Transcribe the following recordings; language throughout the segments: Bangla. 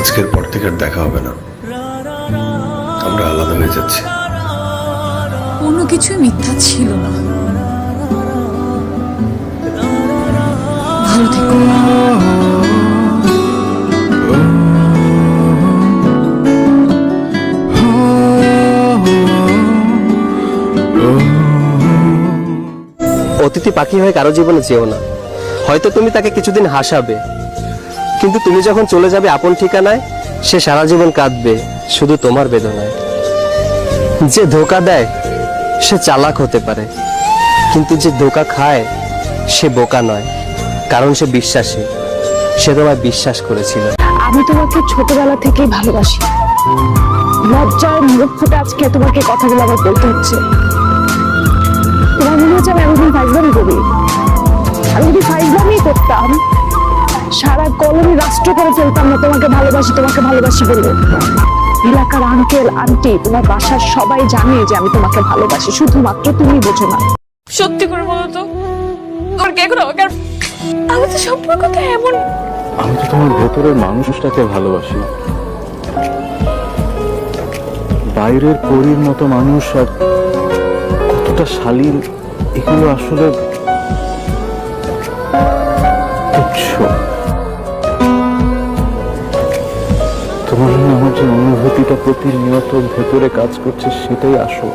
আজকের পর থেকে আর দেখা হবে না, আমরা আলাদা হয়ে যাচ্ছি। কোনো কিছু মিথ্যা ছিল না। ভালো থেকো। অতিথি পাখি হয়ে কারো জীবনে যেও না। হয়তো তুমি তাকে কিছুদিন হাসাবে, কিন্তু তুমি যখন চলে যাবে আপন ঠিকানায়, সে সারা জীবন কাঁদবে শুধু তোমার বেদনায়। যে ধোঁকা দেয় সে চালাক হতে পারে, কিন্তু যে ধোঁকা খায় সে বোকা নয়, কারণ সে বিশ্বাসী। সে তোমায় বিশ্বাস করেছিল। আমি তোমাকে ছোটবেলা থেকেই ভালোবাসি। লজ্জায় মুখ ফুটে আজকে তোমাকে কথাগুলো আমার বলতে হচ্ছে। তোমার মনে হচ্ছে আমি এতদিন ফাইজলামি করি? আমি যদি ফাইজলামি করতাম সারা কলোনি রাষ্ট্র করে ফেলতাম না তোমাকে ভালোবাসি বলে। এলাকার আঙ্কেল আন্টি তোমার বাসার সবাই জানে যে আমি তোমাকে ভালোবাসি, শুধুমাত্র তুমি বোঝো না। সত্যি করে বলো তো, তোর কে এখন আমাকে আমি তো সম্পর্কটা এমন। আমি তো তোমার ভেতরের মানুষটাকে ভালোবাসি। বাইরের পরীর মতো মানুষ আর কতটা শালীন, এগুলো আসলে তুচ্ছ। তোমার জন্য আমার যে অনুভূতিটা প্রতিনিয়ত ভেতরে কাজ করছে সেটাই আসল।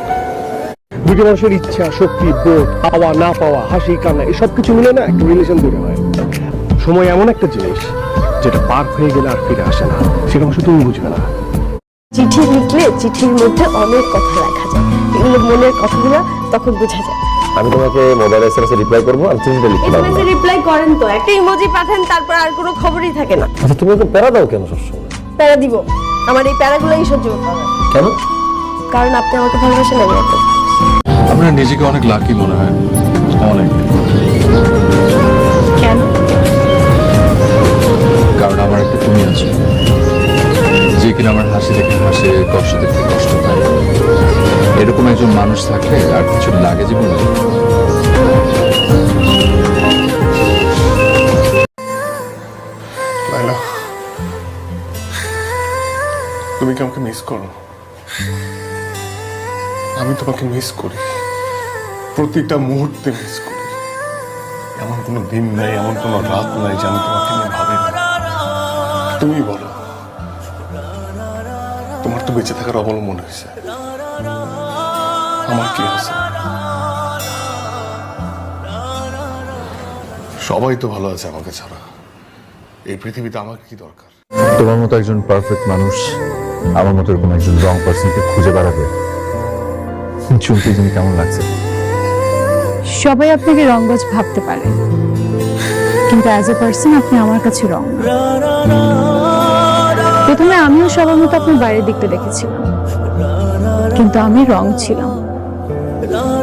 দুটি মানুষের ইচ্ছা, শক্তি, বোধ, পাওয়া না পাওয়া, হাসি কান্না, এসব কিছু মিলে না একটা রিলেশন তৈরি হয়। সময় এমন একটা জিনিস যেটা পার হয়ে গেলে আর ফিরে আসে না, সেটা অবশ্য তুমি বুঝবে না। চিঠি লিখলে চিঠির মধ্যে অনেক কথা লেখা যায়, এগুলো মনের কথাগুলো তখন বোঝা যায়। আমি তোমাকে মোবাইল এসএমএস রিপ্লাই করবো আর চিঠিটা লিখতে পারবো। এসএমএস রিপ্লাই করেন তো, একটা ইমোজি পাঠান, তারপর আর কোনো খবরই থাকে না। আচ্ছা তুমি ওকে প্যারা দাও কেন সবসময়? প্যারা দিব? আমার এই প্যারাগুলোই সহ্য করতে হবে। কেন? কারণ আপনি আমাকে ভালোবাসেন, আমি আপনাকে। আপনার নিজেকে অনেক লাকি মনে হয়, অনেক। কেন? কারণ আমার একটা তুমি আছে, যে কিনা আমার হাসি দেখে হাসে, কষ্ট দেখে কষ্ট পায়। এরকম একজন মানুষ থাকলে আর কিছু লাগে জীবনে। লায়লা, তুমি কি আমাকে মিস করো? আমি তোমাকে মিস করি, প্রতিটা মুহূর্তে মিস করি। এমন কোনো দিন নাই, এমন কোনো রাত নাই যে আমি তোমাকে নিয়ে ভাবি না। তুমি বলো, তোমার তো বেঁচে থাকার অবলম্বন হয়েছে, আমার কি আছে? সবাই তো ভালো আছে আমাকে ছাড়া। এই পৃথিবীতে আমার কি দরকার? তোমার মতো একজন পারফেক্ট মানুষ আমার মতো এরকম একজন রং পার্সনকে খুঁজে বেড়াবে, শুনতে যিনি কেমন লাগছে? সবাই আপনাকে রংবাজ ভাবতে পারে, কিন্তু অ্যাজ এ পার্সন আপনি আমার কাছে রং না। প্রথমে আমিও সবার মতো আপনার বাইরের দিকটা দেখেছিলাম, কিন্তু আমি রং ছিলাম।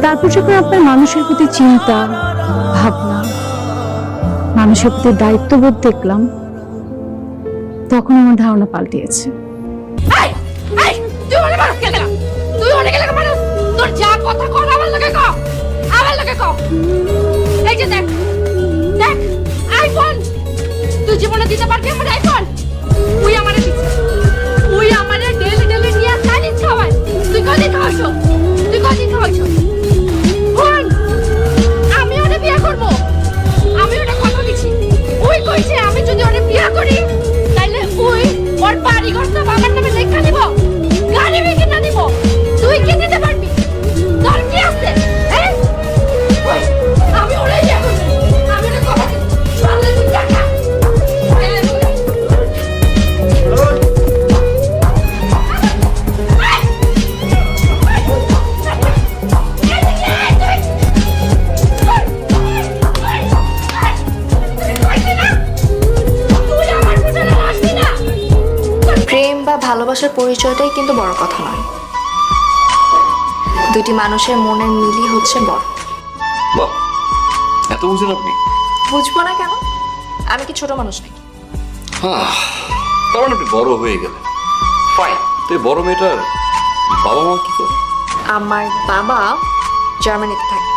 তারপর যখন আপনার মানুষের প্রতি চিন্তা, ভাবনা, মানুষের প্রতি দায়িত্ববোধ দেখলাম, তখন আমার ধারণা পাল্টিয়েছে। তুই জীবনে দিতে পারবি আমার আইফোন? তুই আমারে দিছিস, তুই আমারে ডেলি ডেলি নিয়ে চালিস খাওয়াই। তুই কদিন খাওয়াইছো? তুই কদিন খাওয়াইছো? বোন, আমি ওরে বিয়ে করবো, আমি ওটা কথা দিচ্ছি। ওই কইছে আমি যদি ওরে বিয়ে করি তাইলে ওই ওর বাড়ি ঘর সব আমার নামে লেখা নিব, গাড়ি বিক্রি না নিব। তুই কি দিতে পারবি? তোর কি আছে? আমি ওরে বিয়ে করবো, আমি ওরে কথা দিচ্ছি। চলে তুই টাকা ভালোবাসার পরিচয়টাই কিন্তু বড় কথা নয়, দুটি মানুষের মনের মিলই হচ্ছে বড়। বাহ, এত বুঝেন আপনি? বুঝবো না কেন? আমি কি ছোট মানুষ নাকি? তার মানে আপনি বড় হয়ে গেলেন। ফাইন, তো এই বড় মেয়েটার বাবা মা কি করে? আমার বাবা জার্মানিতে থাকে।